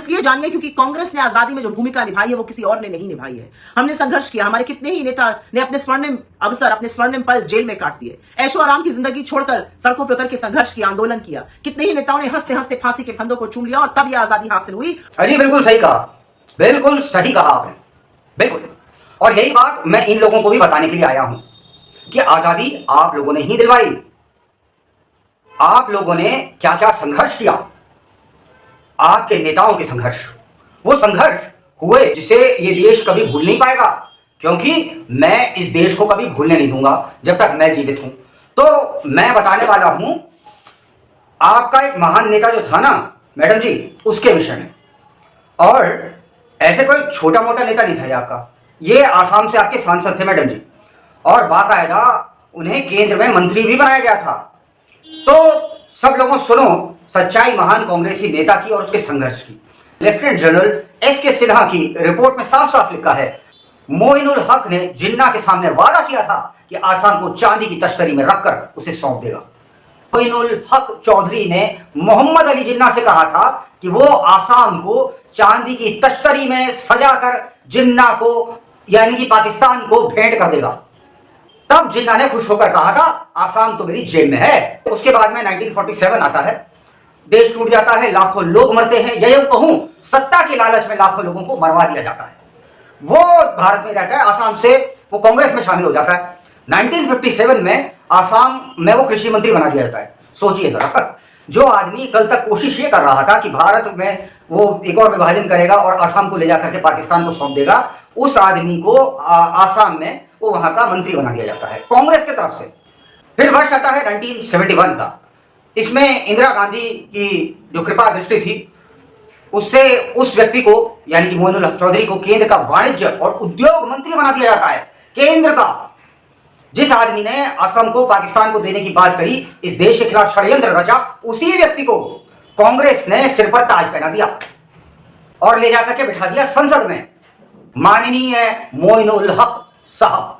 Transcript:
इसलिए जानिए क्योंकि कांग्रेस ने आजादी में जो भूमिका निभाई है वो किसी और ने नहीं निभाई है। हमने संघर्ष किया, हमारे कितने ही नेता ने अपने स्वर्णिम अवसर, अपने स्वर्णिम पल जेल में काट दिए, ऐशो आराम की जिंदगी छोड़कर सड़कों पर उतर के संघर्ष किया, आंदोलन किया। कितने ही नेताओं ने हंसते हंसते फांसी के फंदों को चूम लिया और तब यह आजादी हासिल हुई। अजी बिल्कुल सही कहा, बिल्कुल सही कहा आपने, बिल्कुल। और यही बात मैं इन लोगों को भी बताने के लिए आया हूं कि आजादी आप लोगों ने ही दिलवाई। आप लोगों ने क्या क्या संघर्ष किया, आपके नेताओं के संघर्ष, वो संघर्ष हुए जिसे ये देश कभी भूल नहीं पाएगा, क्योंकि मैं इस देश को कभी भूलने नहीं दूंगा जब तक मैं जीवित हूं। तो मैं बताने वाला हूं आपका एक महान नेता जो था ना मैडम जी, उसके विषय में। और ऐसे कोई छोटा मोटा नेता नहीं था ये आपका, ये आसाम से आपके सांसद थे मैडम जी, और बाकायदा उन्हें केंद्र में मंत्री भी बनाया गया था। तो सब लोगों सुनो सच्चाई महान कांग्रेसी नेता की और उसके संघर्ष की। Lieutenant general SK. सिन्हा की रिपोर्ट में साफ साफ लिखा है, मोइनुल हक ने जिन्ना के सामने वादा किया था कि आसाम को चांदी की तस्करी में रखकर उसे सौंप देगा। मोइनुल हक चौधरी ने मोहम्मद अली जिन्ना से कहा था कि वो आसाम को चांदी की तस्करी में सजाकर जिन्ना को यानी कि पाकिस्तान को भेंट कर देगा। तब जिन्ना ने खुश होकर कहा था आसाम तो मेरी जेब में है। उसके बाद में 1947 आता है, देश टूट जाता है, लाखों लोग मरते हैं, या यूं कहूं सत्ता के लालच में लाखों लोगों को मरवा दिया जाता है। वो भारत में रहता है, आसाम से वो कांग्रेस में शामिल हो जाता है। 1957 में आसाम में वो कृषि मंत्री बना दिया जाता है। सोचिए जरा, जो आदमी कल तक कोशिश ये कर रहा था कि भारत में वो एक और विभाजन करेगा और आसाम को ले जाकर के पाकिस्तान को सौंप देगा, उस आदमी को आसाम में वो वहां का मंत्री बना दिया जाता है कांग्रेस की तरफ से। फिर वर्ष आता है 1971 का। इसमें इंदिरा गांधी की जो कृपा दृष्टि थी उससे उस व्यक्ति को यानी कि मोइनुल हक चौधरी को केंद्र का वाणिज्य और उद्योग मंत्री बना दिया जाता है। केंद्र का, जिस आदमी ने असम को पाकिस्तान को देने की बात करी, इस देश के खिलाफ षड्यंत्र रचा, उसी व्यक्ति को कांग्रेस ने सिर पर ताज पहना दिया और ले जाकर के बिठा दिया संसद में। माननीय मोइनुल हक साहब।